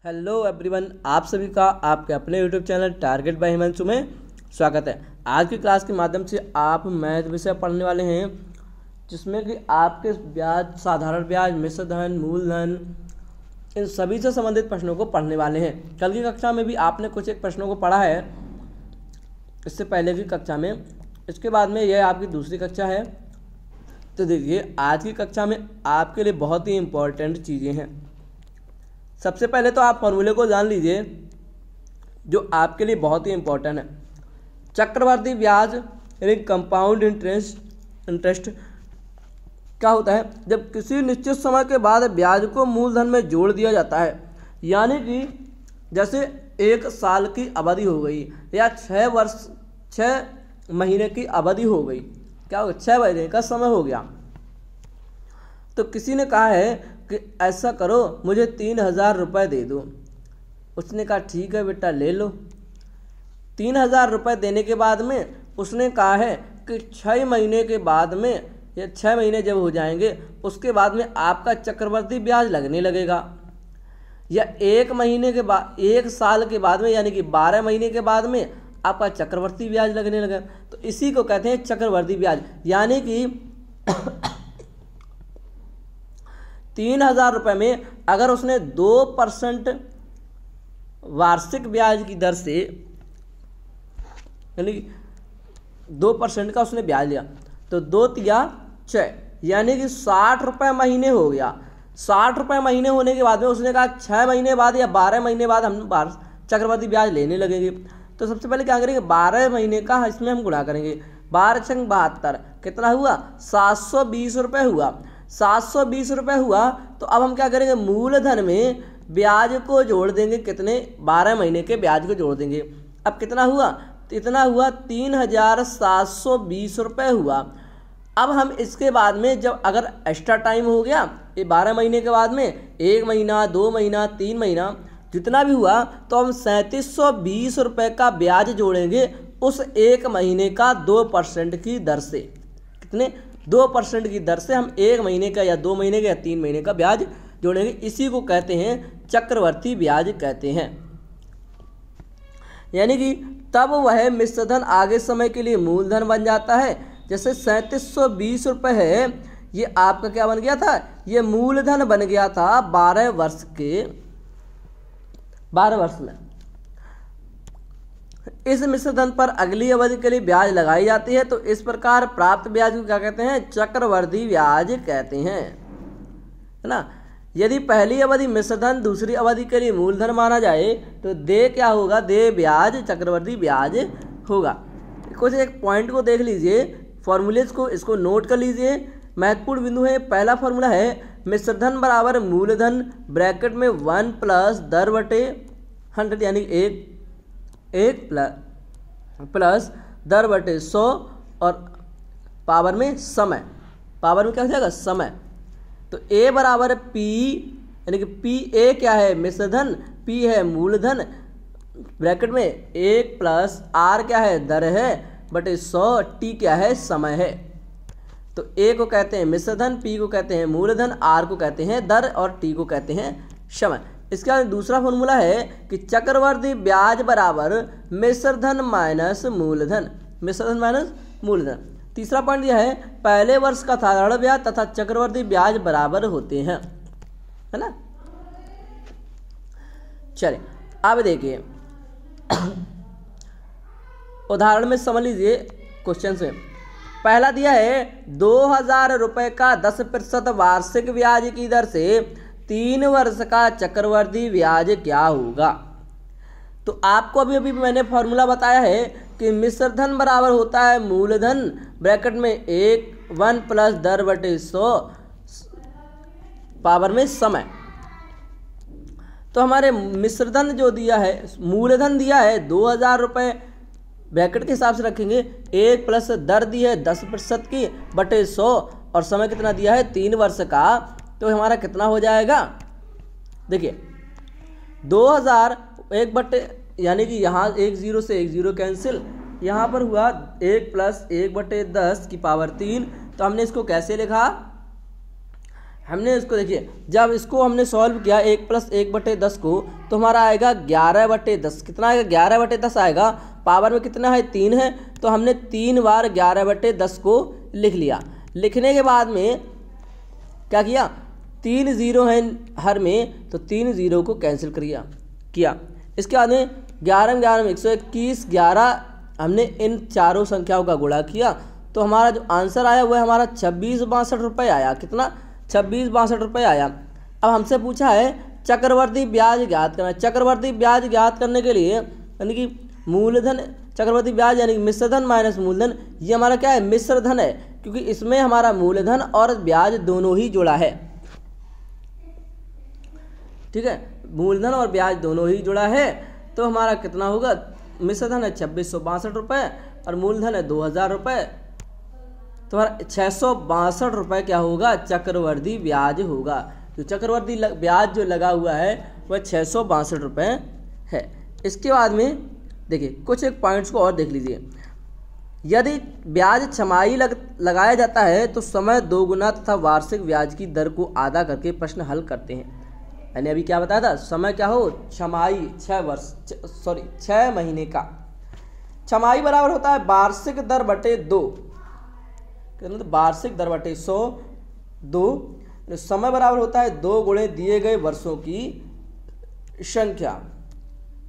Hello everyone, आप सभी का आपके अपने YouTube channel target by Himanshu में स्वागत है। आज की क्लास के माध्यम से आप मैथ विषय पढ़ने वाले हैं, जिसमें कि आपके ब्याज, साधारण ब्याज, मिश्र धन, मूलधन, इन सभी से संबंधित प्रश्नों को पढ़ने वाले हैं। कल की कक्षा में भी आपने कुछ एक प्रश्नों को पढ़ा है, इससे पहले की कक्षा में। इसके बाद में यह आपकी दूसरी कक्षा है। तो देखिए, आज की कक्षा में आपके लिए बहुत ही इम्पोर्टेंट चीज़ें हैं। सबसे पहले तो आप फॉर्मूले को जान लीजिए, जो आपके लिए बहुत ही इम्पोर्टेंट है। चक्रवर्ती ब्याज यानी कंपाउंड इंटरेस्ट क्या होता है? जब किसी निश्चित समय के बाद ब्याज को मूलधन में जोड़ दिया जाता है, यानी कि जैसे 1 साल की अवधि हो गई या 6 महीने की अवधि हो गई, क्या हो गया? 6 महीने का समय हो गया। तो किसी ने कहा है कि ऐसा करो, मुझे 3000 रुपये दे दो। उसने कहा ठीक है बेटा, ले लो। 3000 रुपये देने के बाद में उसने कहा है कि 6 महीने के बाद में, या 6 महीने जब हो जाएंगे उसके बाद में आपका चक्रवर्ती ब्याज लगने लगेगा, या 1 महीने के बाद, 1 साल के बाद में, यानी कि 12 महीने के बाद में आपका चक्रवर्ती ब्याज लगने लगेगा। तो इसी को कहते हैं चक्रवर्ती ब्याज। यानी कि 3000 रुपये में अगर उसने 2% वार्षिक ब्याज की दर से, यानी 2% का उसने ब्याज लिया, तो 2 तिया 6, यानी कि 60 रुपये महीने हो गया। 60 रुपये महीने होने के बाद में उसने कहा 6 महीने बाद या 12 महीने बाद हम चक्रवर्ती ब्याज लेने लगेंगे। तो सबसे पहले क्या करेंगे? 12 महीने का इसमें हम गुणा करेंगे। 12 छंग 72, कितना हुआ? 720 रुपये हुआ। 720 रुपये हुआ। तो अब हम क्या करेंगे? मूलधन में ब्याज को जोड़ देंगे। कितने? 12 महीने के ब्याज को जोड़ देंगे। अब कितना हुआ? इतना हुआ 3720 रुपये हुआ। अब हम इसके बाद में जब अगर एक्स्ट्रा टाइम हो गया, ये 12 महीने के बाद में 1 महीना, 2 महीना, 3 महीना, जितना भी हुआ, तो हम 3720 रुपये का ब्याज जोड़ेंगे उस 1 महीने का 2% की दर से। कितने? 2% की दर से हम 1 महीने का या 2 महीने का या 3 महीने का ब्याज जोड़ेंगे। इसी को कहते हैं चक्रवर्ती ब्याज कहते हैं। यानी कि तब वह मिश्रधन आगे समय के लिए मूलधन बन जाता है। जैसे 3720 रुपये है, ये आपका क्या बन गया था? ये मूलधन बन गया था 12 वर्ष में। इस मिश्रधन पर अगली अवधि के लिए ब्याज लगाई जाती है। तो इस प्रकार प्राप्त ब्याज को क्या कहते हैं? चक्रवर्ती ब्याज कहते हैं, है ना। यदि पहली अवधि मिश्रधन, दूसरी अवधि के लिए मूलधन माना जाए, तो दे क्या होगा? दे ब्याज चक्रवर्ती ब्याज होगा। कुछ एक पॉइंट को देख लीजिए, फॉर्मूलेज को, इसको नोट कर लीजिए। महत्वपूर्ण बिंदु है। पहला फॉर्मूला है मिश्रधन बराबर मूलधन ब्रैकेट में 1 प्लस दर बटे 100, यानी 1 प्लस दर बटे 100 और पावर में समय। पावर में क्या हो जाएगा? समय। तो A बराबर P, यानी कि P A क्या है? मिश्रधन, P है मूलधन, ब्रैकेट में 1 प्लस R क्या है? दर है, बटे 100, T क्या है? समय है। तो A को कहते हैं मिश्रधन, P को कहते हैं मूलधन, R को कहते हैं दर और T को कहते हैं समय। इसका दूसरा फॉर्मूला है कि चक्रवर्ती ब्याज बराबर मिश्रधन माइनस मूलधन। मिश्रधन माइनस मूलधन। तीसरा पॉइंट यह है, पहले वर्ष का साधारण ब्याज तथा चक्रवर्ती ब्याज बराबर होते हैं, है ना। चलिए अब देखिए, उदाहरण में समझ लीजिए क्वेश्चन से। पहला दिया है 2000 रुपये का 10% वार्षिक ब्याज की दर से 3 वर्ष का चक्रवर्ती ब्याज क्या होगा? तो आपको अभी अभी मैंने फॉर्मूला बताया है कि मिश्रधन बराबर होता है मूलधन ब्रैकेट में 1 प्लस दर बटे 100 पावर में समय। तो हमारे मिश्रधन जो दिया है, मूलधन दिया है 2000 रुपये, ब्रैकेट के हिसाब से रखेंगे। 1 प्लस दर दी है 10% की बटे 100 और समय कितना दिया है? 3 वर्ष का। तो हमारा कितना हो जाएगा? देखिए 2000 1 बटे, यानी कि यहाँ 1 0 से 1 0 कैंसिल, यहाँ पर हुआ 1 प्लस 1 बटे 10 की पावर 3। तो हमने इसको कैसे लिखा? हमने इसको देखिए, जब इसको हमने सॉल्व किया 1 + 1/10 को, तो हमारा आएगा 11/10। कितना आएगा? 11/10 आएगा। पावर में कितना है? 3 है, तो हमने 3 बार 11/10 को लिख लिया। लिखने के बाद में क्या किया? 3 0 हैं हर में, तो 3 0 को कैंसिल किया। इसके बाद में 11 में 11 में 121, 11 हमने इन चारों संख्याओं का गुणा किया, तो हमारा जो आंसर आया वह हमारा 2662 रुपये आया। कितना? 2662 रुपये आया। अब हमसे पूछा है चक्रवर्ती ब्याज ज्ञात करना। चक्रवर्ती ब्याज ज्ञात करने के लिए यानी कि मूलधन, चक्रवर्ती ब्याज यानी कि मिश्रधन माइनस मूलधन, ये हमारा क्या है? मिश्रधन है, क्योंकि इसमें हमारा मूलधन और ब्याज दोनों ही जुड़ा है। ठीक है, मूलधन और ब्याज दोनों ही जुड़ा है, तो हमारा कितना होगा? मिश्रधन है 2662 रुपये और मूलधन है 2000 रुपये, तो हमारा 662 रुपये क्या होगा? चक्रवर्ती ब्याज होगा। जो चक्रवर्ती ब्याज जो लगा हुआ है वह 662 रुपये है। इसके बाद में देखिए कुछ एक पॉइंट्स को और देख लीजिए। यदि ब्याज छमाही लगाया जाता है तो समय 2 गुना तथा वार्षिक ब्याज की दर को आधा करके प्रश्न हल करते हैं। मैंने अभी क्या बताया था? समय क्या हो? छमाही, 6 महीने का। छमाही बराबर होता है वार्षिक दर बटे 2। कितना? वार्षिक दर बटे 100, 2। समय बराबर होता है 2 गुणे दिए गए वर्षों की संख्या।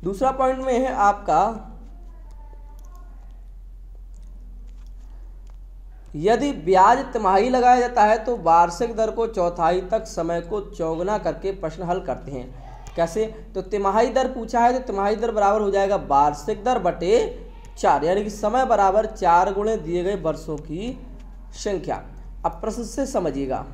दूसरा पॉइंट में है आपका, यदि ब्याज तिमाही लगाया जाता है तो वार्षिक दर को चौथाई तक समय को चौगुना करके प्रश्न हल करते हैं। कैसे? तो तिमाही दर पूछा है, तो तिमाही दर बराबर हो जाएगा वार्षिक दर बटे 4, यानी कि समय बराबर 4 गुणे दिए गए वर्षों की संख्या। अब प्रश्न से समझिएगा।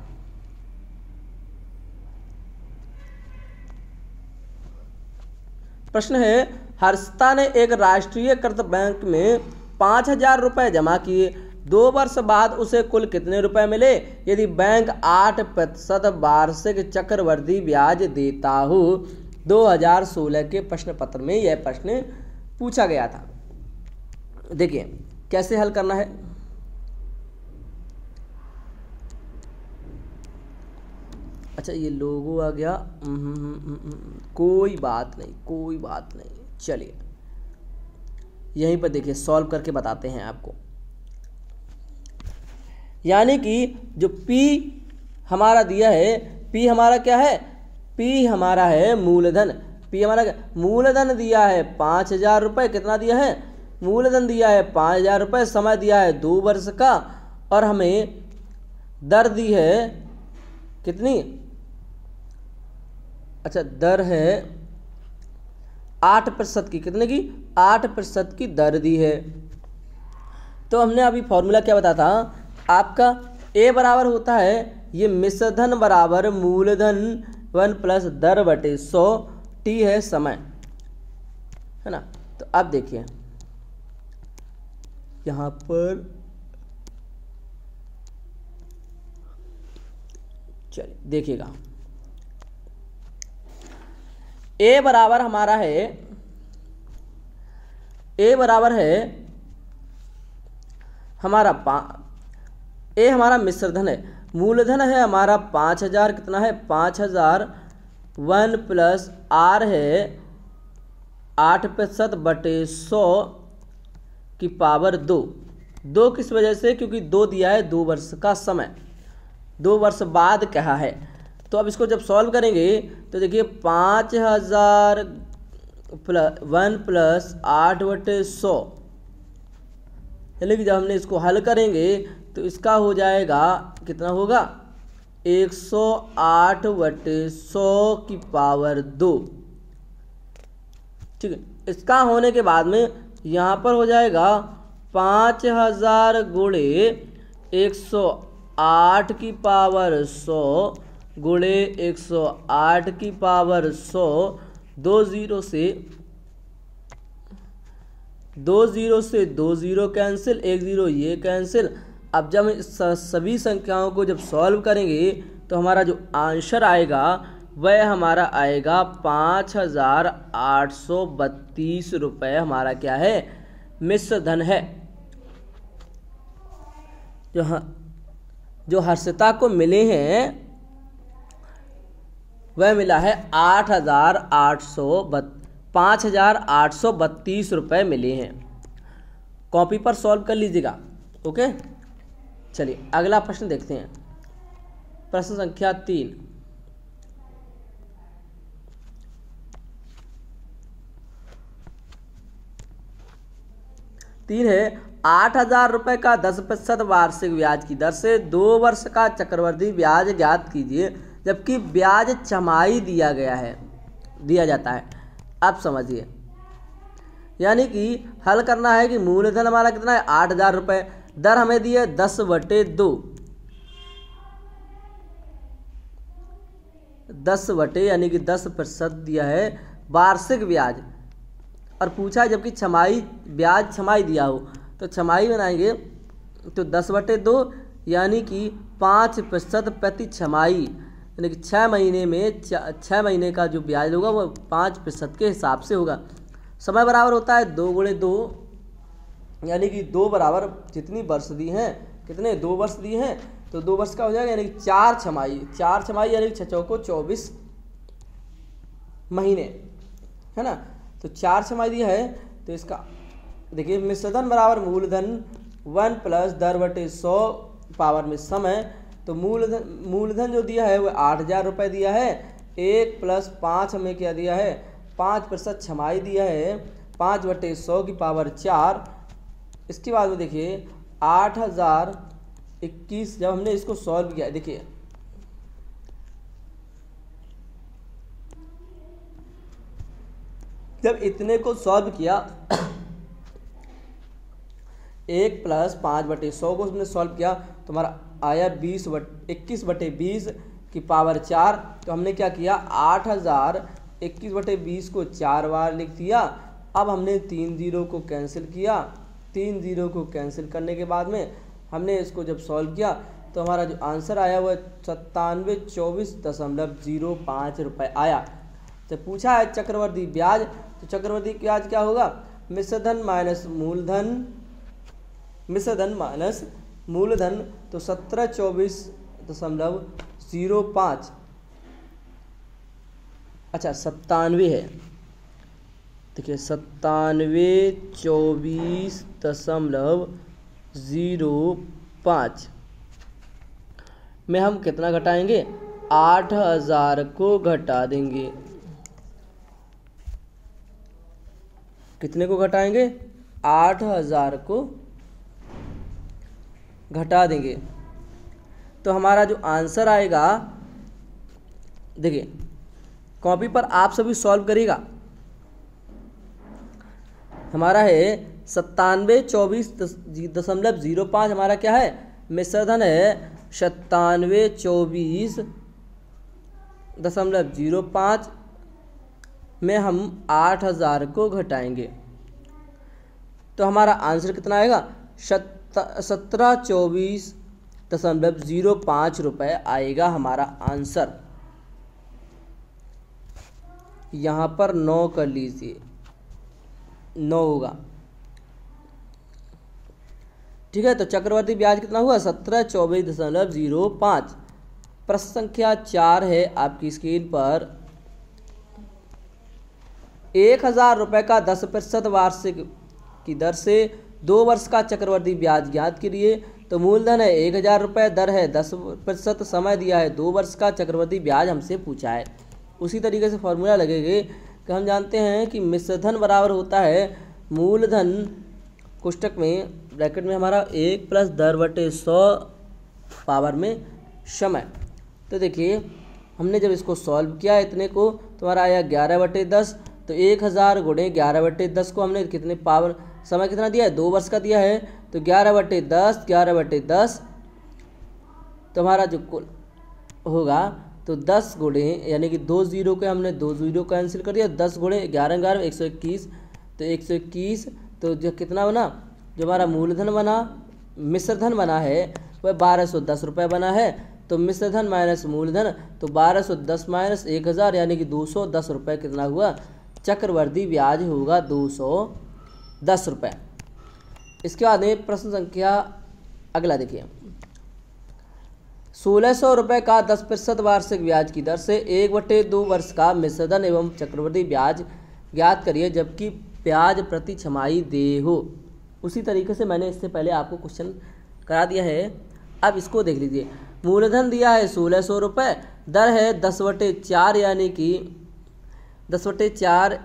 प्रश्न है, हर्षिता ने एक राष्ट्रीयकृत बैंक में 5000 रुपये जमा किए। 2 वर्ष बाद उसे कुल कितने रुपए मिले यदि बैंक 8% वार्षिक चक्रवर्ती ब्याज देता हो? 2016 के प्रश्न पत्र में यह प्रश्न पूछा गया था। देखिए कैसे हल करना है। अच्छा, ये लोगो आ गया। कोई बात नहीं, चलिए यहीं पर देखिए सॉल्व करके बताते हैं आपको। यानी कि जो P हमारा दिया है, P हमारा क्या है? P हमारा है मूलधन। P हमारा क्या? मूलधन दिया है 5000 रुपये। कितना दिया है? मूलधन दिया है 5000 रुपये। समय दिया है 2 वर्ष का, और हमें दर दी है कितनी? अच्छा, दर है 8% की। कितने की? 8% की दर दी है। तो हमने अभी फॉर्मूला क्या बताया था आपका? A बराबर होता है ये मिश्रधन बराबर मूलधन 1 + दर बटे 100, T है समय, है ना। तो अब देखिए यहाँ पर, चलिए देखिएगा, A बराबर हमारा है, A बराबर है हमारा A हमारा मिश्रधन है, मूलधन है हमारा 5000। कितना है? 5000। 1 + R है 8% बटे 100 की पावर 2। 2 किस वजह से? क्योंकि 2 दिया है 2 वर्ष का समय, 2 वर्ष बाद कहा है। तो अब इसको जब सॉल्व करेंगे तो देखिए 5000 1 + 8/100, यानी कि जब हमने इसको हल करेंगे तो इसका हो जाएगा, कितना होगा? 108/100 की पावर 2। ठीक है, इसका होने के बाद में यहाँ पर हो जाएगा 5000 गुणे 108 की पावर 100 गुणे 108 की पावर 100। 2 0 से 2 0 कैंसिल, 1 0 ये कैंसिल। अब जब हम सभी संख्याओं को जब सॉल्व करेंगे तो हमारा जो आंसर आएगा वह हमारा आएगा 5832 रुपये। हमारा क्या है? मिश्रधन है, जो हर्षिता को मिले हैं वह मिला है 5,832 रुपये मिले हैं। कॉपी पर सॉल्व कर लीजिएगा। ओके, चलिए अगला प्रश्न देखते हैं। प्रश्न संख्या 3। है 8,000 रुपये का 10% वार्षिक ब्याज की दर से 2 वर्ष का चक्रवृद्धि ब्याज ज्ञात कीजिए, जबकि ब्याज छमाही दिया जाता है। अब समझिए, यानी कि हल करना है कि मूलधन हमारा कितना है 8,000 रुपये, दर हमें दी है 10/2, 10 यानी कि 10% दिया है वार्षिक ब्याज, और पूछा है जबकि ब्याज छमाही दिया हो, तो छमाही बनाएंगे तो 10/2 यानी कि 5% प्रति छमाही, यानी कि 6 महीने में 6 महीने का जो ब्याज होगा वो 5% के हिसाब से होगा। समय बराबर होता है 2 × 2, यानी कि 2 बराबर जितनी वर्ष दी हैं, कितने 2 वर्ष दिए हैं, तो 2 वर्ष का हो जाएगा, यानी कि 4 छमाही यानी कि 6 चौको 24 महीने, है ना। तो 4 छमाही दिया है, तो इसका देखिए मिश्रधन बराबर मूलधन 1 + दर/100 पावर में समय। तो मूलधन जो दिया है वो 8,000 रुपये दिया है, 1 + 5 हमें क्या दिया है 5% छमाही दिया है, 5/100 की पावर 4। इसके बाद में देखिए 8,021 जब हमने इसको सॉल्व किया, देखिए जब इतने को सॉल्व किया 1 + 5/100 को हमने सॉल्व किया तो हमारा आया 21/20 की पावर 4। तो हमने क्या किया 8,021/20 को 4 बार लिख दिया। अब हमने 3 0 को कैंसिल किया, 3 0 को कैंसिल करने के बाद में हमने इसको जब सॉल्व किया तो हमारा जो आंसर आया वह 9724.05 रुपये आया। तो पूछा है चक्रवर्ती ब्याज, तो चक्रवर्ती ब्याज क्या होगा मिश्रधन माइनस मूलधन, तो 1724.05, अच्छा 97 है, देखिए 9724.05 में हम कितना घटाएंगे 8,000 को घटा देंगे। कितने को घटाएंगे 8,000 को घटा देंगे, तो हमारा जो आंसर आएगा, देखिए कॉपी पर आप सभी सॉल्व करिएगा। हमारा है 9724.05, हमारा क्या है मिश्रधन है 9724.05 में हम 8,000 को घटाएंगे, तो हमारा आंसर कितना आएगा 1724.05 रुपये आएगा हमारा आंसर। यहाँ पर 9 कर लीजिए, 9 होगा, ठीक है। तो चक्रवर्ती ब्याज कितना हुआ 1724.05। प्रश्न संख्या 4 है आपकी स्क्रीन पर। 1,000 रुपये का 10% वार्षिक की दर से 2 वर्ष का चक्रवर्ती ब्याज ज्ञात कीजिए। तो मूलधन है 1,000 रुपये, दर है 10%, समय दिया है 2 वर्ष का चक्रवर्ती ब्याज हमसे पूछा है। उसी तरीके से फॉर्मूला लगेगा कि हम जानते हैं कि मिश्रधन बराबर होता है मूलधन कोष्टक में ब्रैकेट में हमारा 1 + दर/100 पावर में समय। तो देखिए हमने जब इसको सॉल्व किया इतने को तो हमारा आया 11/10। तो 1,000 × 11/10 को हमने कितने पावर समय कितना दिया है 2 वर्ष का दिया है, तो 11/10 तो हमारा जो कुल होगा तो 10 गुणे यानी कि 2 0 के हमने 2 0 कैंसिल कर दिया, 10 × 11 121, तो 121, तो जो कितना बना जो हमारा मूलधन बना मिश्रधन बना है वह 1,210 रुपये बना है। तो मिश्रधन माइनस मूलधन, तो 1,210 - 1,000 यानी कि 210 रुपये कितना हुआ चक्रवर्ती ब्याज होगा 210 रुपये। इसके बाद में प्रश्न संख्या अगला देखिए 1600 रुपये का 10% वार्षिक ब्याज की दर से 1/2 वर्ष का मिश्रधन एवं चक्रवृद्धि ब्याज ज्ञात करिए जबकि ब्याज प्रति छमाही देय हो। उसी तरीके से मैंने इससे पहले आपको क्वेश्चन करा दिया है। अब इसको देख लीजिए। मूलधन दिया है 1600 रुपये, दर है 10/4 यानी कि 10/4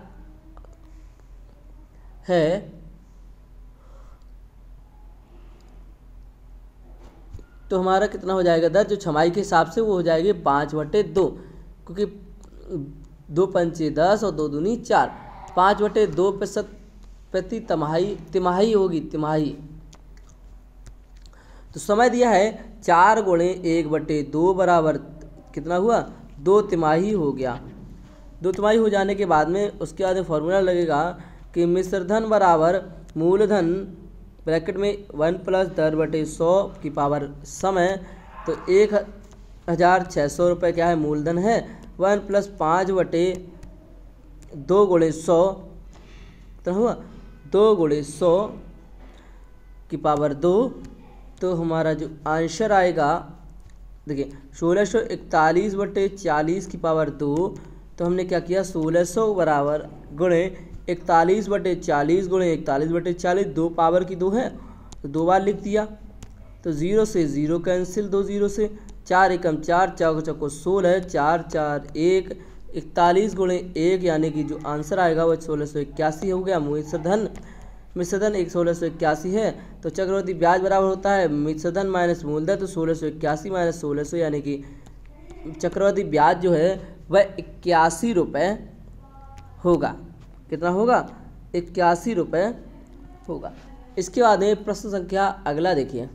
है, तो हमारा कितना हो जाएगा दर जो छमाही के हिसाब से वो हो जाएगी 5/2, क्योंकि 2 पंचे 10 और 2 दूनी 4, 5/2% प्रति तिमाही होगी, तिमाही। तो समय दिया है 4 × 1/2 बराबर कितना हुआ 2 तिमाही हो गया। 2 तिमाही हो जाने के बाद में उसके बाद फॉर्मूला लगेगा कि मिश्रधन बराबर मूलधन ब्रैकेट में 1 + 10/100 की पावर समय, तो 1600 रुपये क्या है मूलधन है, 1 + 5/2 × 100 तो हुआ 2 × 100 की पावर 2। तो हमारा जो आंसर आएगा देखिए 1641/40 की पावर 2। तो हमने क्या किया 1600 बराबर गुणे 41/40 गुणे 41/40, 2 पावर की 2 है तो 2 बार लिख दिया। तो 0 से 0 कैंसिल, 2 0 से 4 एकम 4, 4 चौको 16, 4 4 1, 41 × 1 यानी कि जो आंसर आएगा वो 1681 हो गया। मिश्रधन 1681 है, तो चक्रवृद्धि ब्याज बराबर होता है मिश्रधन माइनस मूलधन, तो 1681 - 1600 यानी कि चक्रवृद्धि ब्याज जो है वह 81 रुपये होगा। कितना होगा 81 रुपये होगा। इसके बाद में प्रश्न संख्या अगला देखिए।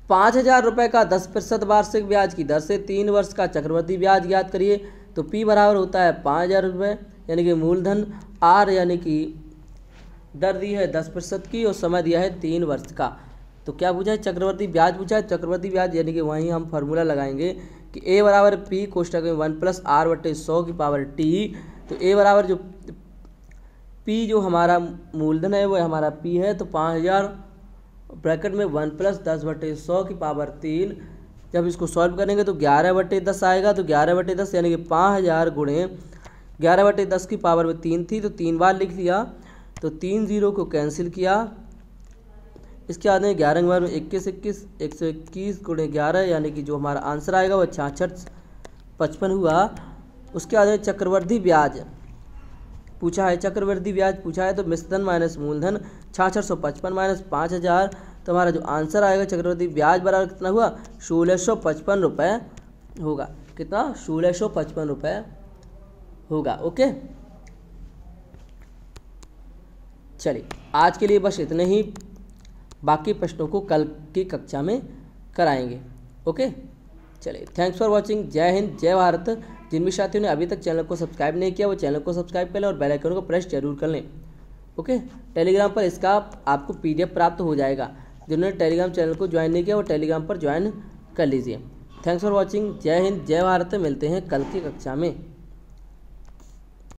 5000 रुपये का 10% वार्षिक ब्याज की दर से 3 वर्ष का चक्रवृद्धि ब्याज ज्ञात करिए। तो P बराबर होता है 5000 रुपये यानी कि मूलधन, R यानी कि दर दी है 10% की और समय दिया है 3 वर्ष का। तो क्या पूछा है चक्रवृद्धि ब्याज पूछा है। चक्रवृद्धि ब्याज यानी कि वहीं हम फार्मूला लगाएंगे कि A बराबर P कोष्टक में 1 + R/100 की पावर T। तो A बराबर जो P जो हमारा मूलधन है वो हमारा P है, तो 5000 ब्रैकेट में 1 + 10/100 की पावर 3। जब इसको सॉल्व करेंगे तो 11/10 आएगा। तो 11/10 यानी कि 5000 गुणे 11/10 की पावर में 3 थी तो 3 बार लिख दिया। तो 3 0 को कैंसिल किया। इसके बाद में 11 के बार में 21 121 गुणे 11 यानी कि जो हमारा आंसर आएगा वो 6655 हुआ। उसके बाद में चक्रवृद्धि ब्याज पूछा है, चक्रवृद्धि ब्याज पूछा है तो मिश्रधन माइनस मूलधन 6655 - 5000, तो हमारा जो आंसर आएगा चक्रवृद्धि ब्याज बराबर कितना हुआ 1655 रुपये होगा। कितना 1655 रुपये होगा। ओके चलिए आज के लिए बस इतने ही, बाकी प्रश्नों को कल की कक्षा में कराएंगे। ओके चलिए थैंक्स फॉर वॉचिंग। जय हिंद जय भारत। जिन भी साथियों ने अभी तक चैनल को सब्सक्राइब नहीं किया वो चैनल को सब्सक्राइब कर लें और बेल आइकन को प्रेस जरूर कर लें। ओके टेलीग्राम पर इसका आपको PDF प्राप्त हो जाएगा। जिन्होंने टेलीग्राम चैनल को ज्वाइन नहीं किया वो टेलीग्राम पर ज्वाइन कर लीजिए। Thanks for watching. जय हिंद जय भारत। मिलते हैं कल की कक्षा में।